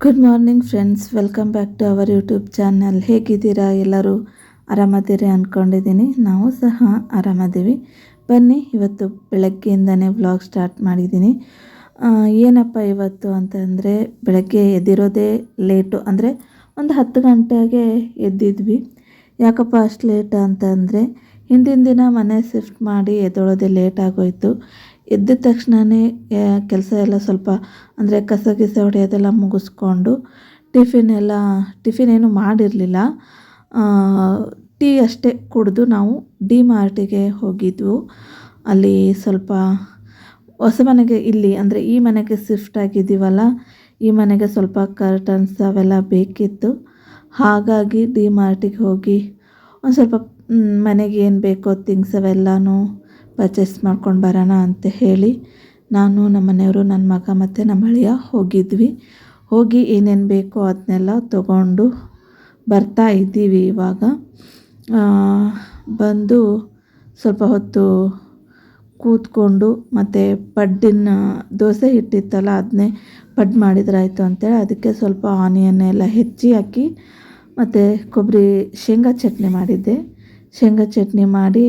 Good morning friends, welcome back to our YouTube channel. ಹೇಗಿದ್ದೀರಾ? ಎಲ್ಲರೂ ಆರಾಮದಿರಿ ಅಂದ್ಕೊಂಡಿದ್ದೀನಿ. ನಾವು ಸಹ ಆರಾಮದ್ದೀವಿ. ಬನ್ನಿ, ಇವತ್ತು ಬೆಳಗ್ಗೆಯಿಂದನೇ ವ್ಲಾಗ್ ಸ್ಟಾರ್ಟ್ ಮಾಡಿದ್ದೀನಿ. ಏನಪ್ಪ ಇವತ್ತು ಅಂತಂದರೆ, ಬೆಳಗ್ಗೆ ಎದ್ದಿರೋದೇ ಲೇಟು, ಅಂದರೆ ಒಂದು 10 ಗಂಟೆಗೆ ಎದ್ದಿದ್ವಿ. ಯಾಕಪ್ಪ ಅಷ್ಟು ಲೇಟ್ ಅಂತಂದರೆ, ಹಿಂದಿನ ದಿನ ಮನೆ ಶಿಫ್ಟ್ ಮಾಡಿ ಎದ್ದೊಳೋದೇ ಲೇಟ್ ಆಗೋಯಿತು. ಎದ್ದ ತಕ್ಷಣವೇ ಕೆಲಸ ಎಲ್ಲ ಸ್ವಲ್ಪ ಅಂದರೆ ಕಸ ಹೊಡೆಯೋದೆಲ್ಲ ಮುಗಿಸ್ಕೊಂಡು ಟಿಫಿನ್ ಏನು ಮಾಡಿರಲಿಲ್ಲ. ಟೀ ಅಷ್ಟೇ ಕುಡಿದು ನಾವು ಡಿ ಮಾರ್ಟಿಗೆ ಹೋಗಿದ್ವು. ಅಲ್ಲಿ ಸ್ವಲ್ಪ ಹೊಸ ಮನೆಗೆ, ಇಲ್ಲಿ ಅಂದರೆ ಈ ಮನೆಗೆ ಶಿಫ್ಟ್ ಆಗಿದ್ದೀವಲ್ಲ, ಈ ಮನೆಗೆ ಸ್ವಲ್ಪ ಕರ್ಟನ್ಸ್ ಅವೆಲ್ಲ ಬೇಕಿತ್ತು. ಹಾಗಾಗಿ ಡಿ ಮಾರ್ಟಿಗೆ ಹೋಗಿ ಒಂದು ಸ್ವಲ್ಪ ಮನೆಗೆ ಏನು ಬೇಕೋ ಥಿಂಗ್ಸ್ ಅವೆಲ್ಲನೂ ಪರ್ಚೇಸ್ ಮಾಡ್ಕೊಂಡು ಬರೋಣ ಅಂತ ಹೇಳಿ ನಾನು, ನಮ್ಮ ಮನೆಯವರು, ನನ್ನ ಮಗ ಮತ್ತು ನಮ್ಮ ಅಳಿಯ ಹೋಗಿ ಏನೇನು ಬೇಕೋ ಅದನ್ನೆಲ್ಲ ತೊಗೊಂಡು ಬರ್ತಾ ಇದ್ದೀವಿ. ಇವಾಗ ಬಂದು ಸ್ವಲ್ಪ ಹೊತ್ತು ಕೂತ್ಕೊಂಡು, ಮತ್ತು ಪಡ್ಡಿನ ದೋಸೆ ಹಿಟ್ಟಿತ್ತಲ್ಲ ಅದನ್ನೇ ಪಡ್ಡು ಮಾಡಿದ್ರಾಯ್ತು ಅಂತೇಳಿ ಅದಕ್ಕೆ ಸ್ವಲ್ಪ ಆನಿಯನ್ ಎಲ್ಲ ಹೆಚ್ಚಿ ಹಾಕಿ ಮತ್ತು ಶೇಂಗಾ ಚಟ್ನಿ ಮಾಡಿದ್ದೆ. ಶೇಂಗಾ ಚಟ್ನಿ ಮಾಡಿ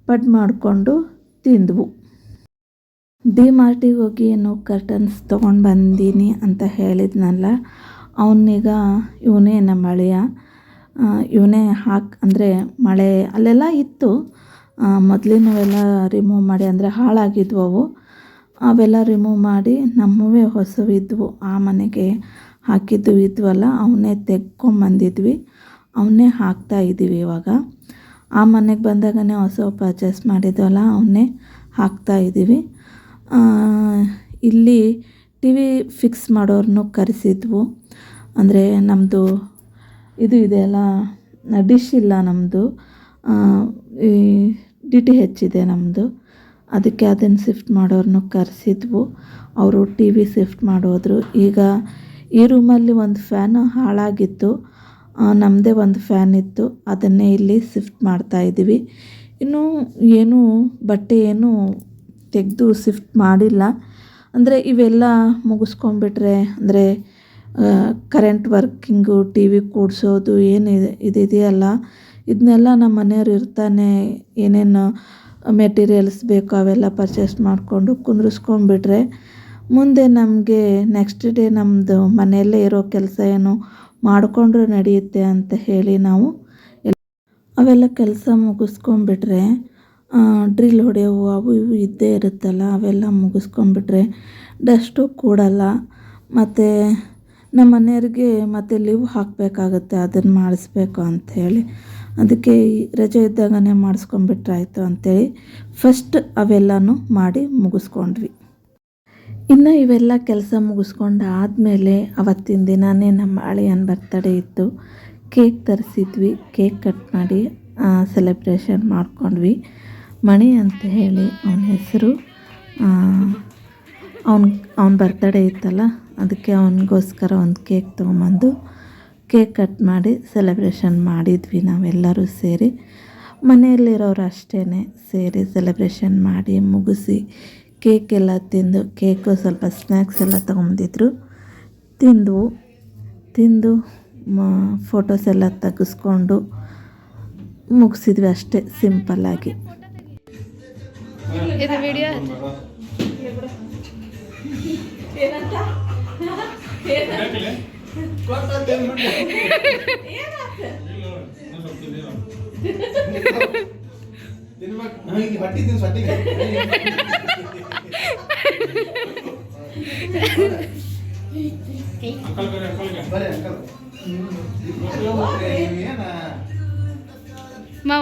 ಪಡ್ಡು ಮಾಡಿಕೊಂಡು ತಿಂದವು. ಡಿ ಮಾರ್ಟಿಗೆ ಹೋಗಿ ಏನು ಕರ್ಟನ್ಸ್ ತೊಗೊಂಡು ಬಂದೀನಿ ಅಂತ ಹೇಳಿದ್ನಲ್ಲ, ಇವನೇ ನಮ್ಮ ಅಳಿಯ. ಇವನೇ ಅಂದರೆ ಮಳೆ ಅಲ್ಲೆಲ್ಲ ಇತ್ತು, ಮೊದಲಿನವೆಲ್ಲ ರಿಮೂವ್ ಮಾಡಿ, ಅಂದರೆ ಹಾಳಾಗಿದ್ವು ಅವೆಲ್ಲ ರಿಮೂವ್ ಮಾಡಿ ನಮ್ಮವೇ ಹೊಸವಿದ್ವು, ಆ ಮನೆಗೆ ಹಾಕಿದ್ದು ಇದ್ವಲ್ಲ ಅವನ್ನೇ ತೆಗ್ಕೊಂಬಂದಿದ್ವಿ. ಅವನ್ನೇ ಹಾಕ್ತಾಯಿದ್ದೀವಿ ಇವಾಗ. ಆ ಮನೆಗೆ ಬಂದಾಗನೇ ಹೊಸ ಪರ್ಚೇಸ್ ಮಾಡಿದ್ವಲ್ಲ ಅವನ್ನೇ ಹಾಕ್ತಾಯಿದ್ದೀವಿ. ಇಲ್ಲಿ ಟಿ ವಿ ಫಿಕ್ಸ್ ಮಾಡೋರನ್ನು ಕರೆಸಿದ್ವು. ಅಂದರೆ ನಮ್ಮದು ಇದು ಇದೆಯಲ್ಲ, ಡಿಶ್ ಇಲ್ಲ ನಮ್ಮದು, ಈ DTH ಇದೆ ನಮ್ಮದು. ಅದಕ್ಕೆ ಅದನ್ನು ಶಿಫ್ಟ್ ಮಾಡೋರನ್ನು ಕರೆಸಿದ್ವು. ಅವರು ಟಿ ವಿ ಶಿಫ್ಟ್ ಮಾಡೋದ್ರು. ಈಗ ಈ ರೂಮಲ್ಲಿ ಒಂದು ಫ್ಯಾನು ಹಾಳಾಗಿತ್ತು, ನಮ್ಮದೇ ಒಂದು ಫ್ಯಾನ್ ಇತ್ತು, ಅದನ್ನೇ ಇಲ್ಲಿ ಶಿಫ್ಟ್ ಮಾಡ್ತಾಯಿದ್ದೀವಿ. ಇನ್ನೂ ಬಟ್ಟೆ ತೆಗೆದು ಶಿಫ್ಟ್ ಮಾಡಿಲ್ಲ. ಅಂದರೆ ಇವೆಲ್ಲ ಮುಗಿಸ್ಕೊಂಡ್ಬಿಟ್ರೆ, ಅಂದರೆ ಕರೆಂಟ್ ವರ್ಕಿಂಗು, ಟಿ ವಿ ಕೂಡಿಸೋದು ಇದೆಯಲ್ಲ, ಇದನ್ನೆಲ್ಲ ನಮ್ಮ ಮನೆಯವ್ರು ಇರ್ತಾನೆ ಏನೇನು ಮೆಟೀರಿಯಲ್ಸ್ ಬೇಕೋ ಅವೆಲ್ಲ ಪರ್ಚೇಸ್ ಮಾಡಿಕೊಂಡು ಕುಂದ್ರಿಸ್ಕೊಂಡ್ಬಿಟ್ರೆ ಮುಂದೆ ನಮಗೆ ನೆಕ್ಸ್ಟ್ ಡೇ ನಮ್ಮದು ಮನೆಯಲ್ಲೇ ಇರೋ ಕೆಲಸ ಮಾಡಿಕೊಂಡ್ರೆ ನಡೆಯುತ್ತೆ ಅಂತ ಹೇಳಿ ನಾವು ಅವೆಲ್ಲ ಕೆಲಸ ಮುಗಿಸ್ಕೊಂಡ್ಬಿಟ್ರೆ, ಡ್ರಿಲ್ ಹೊಡೆಯೋವು ಅವು ಇವು ಇದ್ದೇ ಇರುತ್ತಲ್ಲ, ಅವೆಲ್ಲ ಮುಗಿಸ್ಕೊಂಡ್ಬಿಟ್ರೆ ಡಸ್ಟು ಕೂಡಲ್ಲ. ಮತ್ತು ನಮ್ಮ ಮನೆಯವ್ರಿಗೆ ಮತ್ತು ಲೀವ್ ಹಾಕಬೇಕಾಗುತ್ತೆ, ಅದನ್ನು ಮಾಡಿಸ್ಬೇಕು ಅಂಥೇಳಿ. ಅದಕ್ಕೆ ರಜೆ ಇದ್ದಾಗನೇ ಮಾಡಿಸ್ಕೊಂಡ್ಬಿಟ್ರಾಯ್ತು ಅಂಥೇಳಿ ಫಸ್ಟ್ ಅವೆಲ್ಲನೂ ಮಾಡಿ ಮುಗಿಸ್ಕೊಂಡ್ವಿ. ಇನ್ನು ಇವೆಲ್ಲ ಕೆಲಸ ಮುಗಿಸ್ಕೊಂಡು ಆದಮೇಲೆ ಅವತ್ತಿನ ದಿನವೇ ನಮ್ಮ ಅಳಿಯನ ಬರ್ತಡೇ ಇತ್ತು. ಕೇಕ್ ತರಿಸಿದ್ವಿ, ಕೇಕ್ ಕಟ್ ಮಾಡಿ ಸೆಲೆಬ್ರೇಷನ್ ಮಾಡ್ಕೊಂಡ್ವಿ. ಮಣಿ ಅಂತ ಹೇಳಿ ಅವನ ಹೆಸರು. ಅವನ ಬರ್ತಡೇ ಇತ್ತಲ್ಲ, ಅದಕ್ಕೆ ಅವನಿಗೋಸ್ಕರ ಒಂದು ಕೇಕ್ ತೊಗೊಂಬಂದು ಕೇಕ್ ಕಟ್ ಮಾಡಿ ಸೆಲೆಬ್ರೇಷನ್ ಮಾಡಿದ್ವಿ ನಾವೆಲ್ಲರೂ ಸೇರಿ. ಮನೆಯಲ್ಲಿರೋರು ಅಷ್ಟೇ ಸೇರಿ ಸೆಲೆಬ್ರೇಷನ್ ಮಾಡಿ ಮುಗಿಸಿ ಕೇಕೆಲ್ಲ ತಿಂದು, ಕೇಕು ಸ್ವಲ್ಪ ಸ್ನ್ಯಾಕ್ಸ್ ಎಲ್ಲ ತೊಗೊಂಬಂದಿದ್ರು, ತಿಂದು ಫೋಟೋಸ್ ಎಲ್ಲ ತೆಗೆಸ್ಕೊಂಡು ಮುಗಿಸಿದ್ವಿ ಅಷ್ಟೇ ಸಿಂಪಲ್ಲಾಗಿ. ಇದು ವಿಡಿಯೋ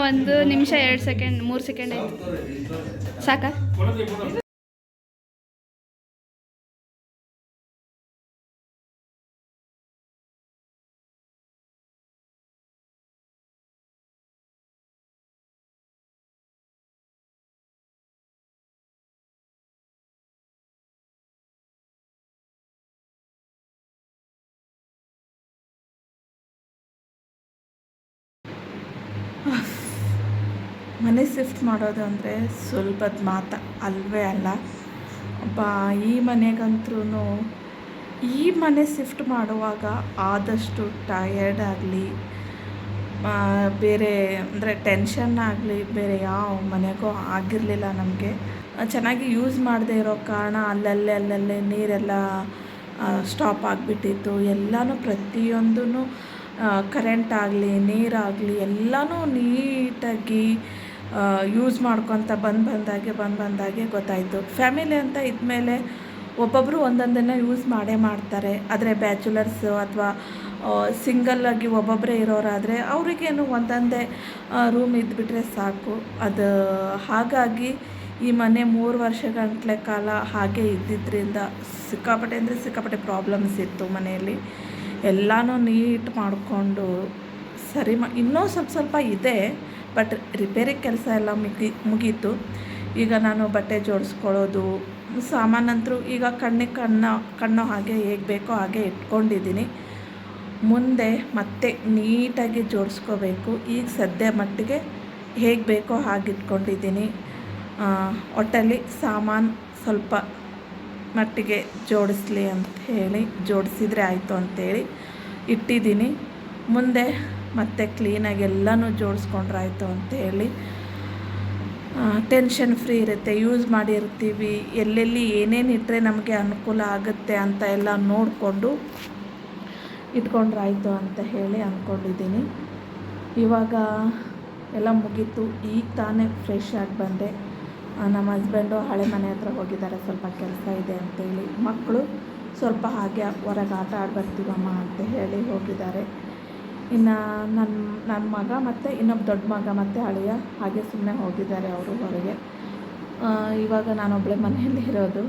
ಒಂದು ನಿಮಿಷ 2 ಸೆಕೆಂಡ್ 3 ಸೆಕೆಂಡ್ ಆಯ್ತು, ಸಾಕಾ? ಮನೆ ಶಿಫ್ಟ್ ಮಾಡೋದು ಅಂದರೆ ಸುಲಭದ ಮಾತು ಅಲ್ವೇ ಅಲ್ಲ. ಈ ಮನೆಗಂತೂ ಈ ಮನೆ ಶಿಫ್ಟ್ ಮಾಡುವಾಗ ಆದಷ್ಟು ಟಯರ್ಡ್ ಆಗಲಿ, ಬೇರೆ ಅಂದರೆ ಟೆನ್ಷನ್ ಆಗಲಿ ಬೇರೆ ಯಾವ ಮನೆಗೂ ಆಗಿರಲಿಲ್ಲ ನಮಗೆ. ಚೆನ್ನಾಗಿ ಯೂಸ್ ಮಾಡದೇ ಇರೋ ಕಾರಣ ಅಲ್ಲಲ್ಲೇ ನೀರೆಲ್ಲ ಸ್ಟಾಪ್ ಆಗಿಬಿಟ್ಟಿತ್ತು. ಎಲ್ಲನೂ ಪ್ರತಿಯೊಂದೂ ಕರೆಂಟ್ ಆಗಲಿ ನೀರಾಗಲಿ ಎಲ್ಲನೂ ನೀಟಾಗಿ ಯೂಸ್ ಮಾಡ್ಕೊತ ಬಂದಾಗೆ ಗೊತ್ತಾಯಿತು. ಫ್ಯಾಮಿಲಿ ಅಂತ ಇದ್ಮೇಲೆ ಒಬ್ಬೊಬ್ಬರು ಒಂದೊಂದನ್ನು ಯೂಸ್ ಮಾಡ್ತಾರೆ. ಆದರೆ ಬ್ಯಾಚುಲರ್ಸು ಅಥವಾ ಸಿಂಗಲ್ಲಾಗಿ ಒಬ್ಬೊಬ್ಬರೇ ಇರೋರಾದರೆ ಅವರಿಗೇನು ಒಂದೊಂದೇ ರೂಮ್ ಇದ್ದುಬಿಟ್ರೆ ಸಾಕು. ಅದು ಹಾಗಾಗಿ ಈ ಮನೆ 3 ವರ್ಷಗಟ್ಟಲೆ ಕಾಲ ಹಾಗೆ ಇದ್ದಿದ್ದರಿಂದ ಸಿಕ್ಕಾಪಟ್ಟೆ ಪ್ರಾಬ್ಲಮ್ಸ್ ಇತ್ತು ಮನೆಯಲ್ಲಿ. ಎಲ್ಲನೂ ನೀಟ್ ಮಾಡಿಕೊಂಡು ಸರಿ ಇನ್ನೂ ಸ್ವಲ್ಪ ಇದೆ, ಬಟ್ ರಿಪೇರಿ ಕೆಲಸ ಎಲ್ಲ ಮುಗೀತು. ಈಗ ನಾನು ಬಟ್ಟೆ ಜೋಡಿಸ್ಕೊಳ್ಳೋದು ಸಾಮಾನಂತರೂ ಈಗ ಕಣ್ಣು ಹಾಗೆ ಹೇಗೆ ಬೇಕೋ ಹಾಗೆ ಇಟ್ಕೊಂಡಿದ್ದೀನಿ. ಮುಂದೆ ಮತ್ತೆ ನೀಟಾಗಿ ಜೋಡಿಸ್ಕೋಬೇಕು. ಈಗ ಸದ್ಯ ಮಟ್ಟಿಗೆ ಹೇಗೆ ಬೇಕೋ ಹಾಗೆ ಇಟ್ಕೊಂಡಿದ್ದೀನಿ. ಒಟ್ಟಲ್ಲಿ ಸಾಮಾನು ಸ್ವಲ್ಪ ಮಟ್ಟಿಗೆ ಜೋಡಿಸ್ಲಿ ಅಂತ ಹೇಳಿ ಜೋಡಿಸಿದರೆ ಆಯಿತು ಅಂಥೇಳಿ ಇಟ್ಟಿದ್ದೀನಿ. ಮುಂದೆ ಮತ್ತೆ ಕ್ಲೀನಾಗಿ ಎಲ್ಲನೂ ಜೋಡಿಸ್ಕೊಂಡ್ರೆ ಆಯಿತು ಅಂಥೇಳಿ ಟೆನ್ಷನ್ ಫ್ರೀ ಇರುತ್ತೆ. ಯೂಸ್ ಮಾಡಿರ್ತೀವಿ, ಎಲ್ಲೆಲ್ಲಿ ಏನೇನು ಇಟ್ಟರೆ ನಮಗೆ ಅನುಕೂಲ ಆಗುತ್ತೆ ಅಂತ ಎಲ್ಲ ನೋಡಿಕೊಂಡು ಇಟ್ಕೊಂಡ್ರೆ ಆಯಿತು ಅಂತ ಹೇಳಿ ಅಂದ್ಕೊಂಡಿದ್ದೀನಿ. ಇವಾಗ ಎಲ್ಲ ಮುಗೀತು. ಈಗ ತಾನೇ ಫ್ರೆಶ್ ಆಗಿ ಬಂದೆ. ನಮ್ಮ ಹಸ್ಬೆಂಡು ಹಳೆ ಮನೆ ಹತ್ರ ಹೋಗಿದ್ದಾರೆ, ಸ್ವಲ್ಪ ಕೆಲಸ ಇದೆ ಅಂತೇಳಿ. ಮಕ್ಕಳು ಸ್ವಲ್ಪ ಹಾಗೆ ಹೊರಗೆ ಆಟ ಬರ್ತೀವಮ್ಮ ಅಂತ ಹೇಳಿ ಹೋಗಿದ್ದಾರೆ. ಇನ್ನು ನನ್ನ ಮಗ ಮತ್ತು ಇನ್ನೊಬ್ಬ ದೊಡ್ಡ ಮಗ ಮತ್ತು ಅಳಿಯ ಹಾಗೆ ಸುಮ್ಮನೆ ಹೋಗಿದ್ದಾರೆ ಅವರು ಹೊರಗೆ. ಇವಾಗ ನಾನೊಬ್ಬಳೇ ಮನೆಯಲ್ಲಿ ಇರೋದು.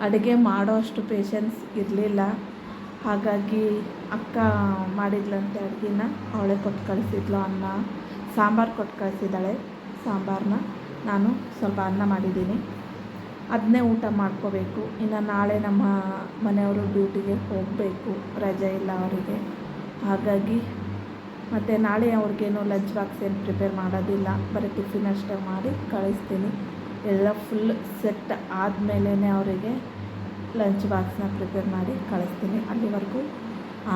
ಅಡುಗೆ ಮಾಡೋ ಅಷ್ಟು ಪೇಷನ್ಸ್ ಇರಲಿಲ್ಲ. ಹಾಗಾಗಿ ಅಕ್ಕ ಮಾಡಿದ್ಲಂತೆ ಅಡುಗೆನ, ಅವಳೇ ಕೊಟ್ಟು ಕಳಿಸಿದ್ಲು. ಅನ್ನ ಸಾಂಬಾರು ಕೊಟ್ಟು ಕಳಿಸಿದ್ದಾಳೆ. ಸಾಂಬಾರನ್ನ ನಾನು ಸ್ವಲ್ಪ ಅನ್ನ ಮಾಡಿದ್ದೀನಿ, ಅದನ್ನೇ ಊಟ ಮಾಡ್ಕೋಬೇಕು. ಇನ್ನು ನಾಳೆ ನಮ್ಮ ಮನೆಯವರು ಡ್ಯೂಟಿಗೆ ಹೋಗಬೇಕು, ರಜೆ ಇಲ್ಲ ಅವರಿಗೆ. ಹಾಗಾಗಿ ಮತ್ತು ನಾಳೆ ಅವ್ರಿಗೇನು ಲಂಚ್ ಬಾಕ್ಸ್ ಏನು ಪ್ರಿಪೇರ್ ಮಾಡೋದಿಲ್ಲ, ಬರೀ ಟಿಫಿನ್ ಅಷ್ಟೇ ಮಾಡಿ ಕಳಿಸ್ತೀನಿ. ಎಲ್ಲ ಫುಲ್ ಸೆಟ್ ಆದಮೇಲೆ ಅವರಿಗೆ ಲಂಚ್ ಬಾಕ್ಸ್ನ ಪ್ರಿಪೇರ್ ಮಾಡಿ ಕಳಿಸ್ತೀನಿ. ಅಲ್ಲಿವರೆಗೂ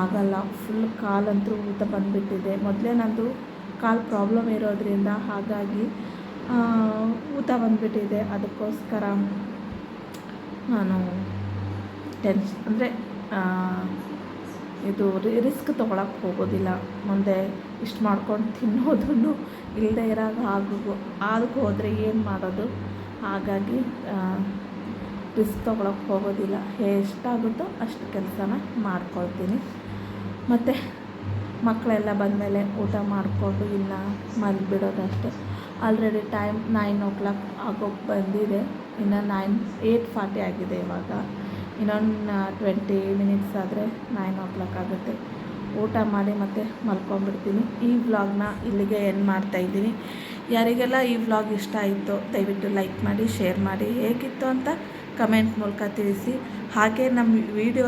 ಆಗಲ್ಲ. ಫುಲ್ ಕಾಲಂತೂ ಊತ ಬಂದುಬಿಟ್ಟಿದೆ. ಮೊದಲೇ ನಂದು ಕಾಲು ಪ್ರಾಬ್ಲಮ್ ಇರೋದ್ರಿಂದ ಹಾಗಾಗಿ ಊತ ಬಂದುಬಿಟ್ಟಿದೆ. ಅದಕ್ಕೋಸ್ಕರ ನಾನು ಅಂದರೆ ಇದು ರಿಸ್ಕ್ ತೊಗೊಳಕ್ಕೆ ಹೋಗೋದಿಲ್ಲ. ಮುಂದೆ ಇಷ್ಟು ಮಾಡ್ಕೊಂಡು ತಿನ್ನೋದನ್ನು ಇಲ್ಲದೆ ಇರಾಗ ಆಗಕ್ಕೆ ಹೋದರೆ ಏನು ಮಾಡೋದು. ಹಾಗಾಗಿ ರಿಸ್ಕ್ ತೊಗೊಳಕ್ಕೆ ಹೋಗೋದಿಲ್ಲ. ಎಷ್ಟಾಗುತ್ತೋ ಅಷ್ಟು ಕೆಲಸನ ಮಾಡ್ಕೊಳ್ತೀನಿ. ಮತ್ತು ಮಕ್ಕಳೆಲ್ಲ ಬಂದಮೇಲೆ ಊಟ ಮಾಡಿಕೊಂಡು ಇನ್ನು ಮಲಗಿಬಿಡೋದಷ್ಟೇ. ಆಲ್ರೆಡಿ ಟೈಮ್ 9 ಆಗೋಕ್ಕೆ ಬಂದಿದೆ. ಇನ್ನು 8:40 ಆಗಿದೆ ಇವಾಗ. ಇನ್ನೊಂದು 20 ಮಿನಿಟ್ಸ್ ಆದರೆ 9 ಆಗುತ್ತೆ. ಊಟ ಮಾಡಿ ಮತ್ತೆ ಮಲ್ಕೊಂಡ್ಬಿಡ್ತೀನಿ. ಈ ವ್ಲಾಗ್ನ ಇಲ್ಲಿಗೆ ಎಂಡ್ ಮಾಡ್ತಾಯಿದ್ದೀನಿ. ಯಾರಿಗೆಲ್ಲ ಈ ವ್ಲಾಗ್ ಇಷ್ಟ ಆಯಿತೋ ದಯವಿಟ್ಟು ಲೈಕ್ ಮಾಡಿ, ಶೇರ್ ಮಾಡಿ, ಹೇಗಿತ್ತು ಅಂತ ಕಮೆಂಟ್ ಮೂಲಕ ತಿಳಿಸಿ. ಹಾಗೆ ನಮ್ಮ ವಿಡಿಯೋ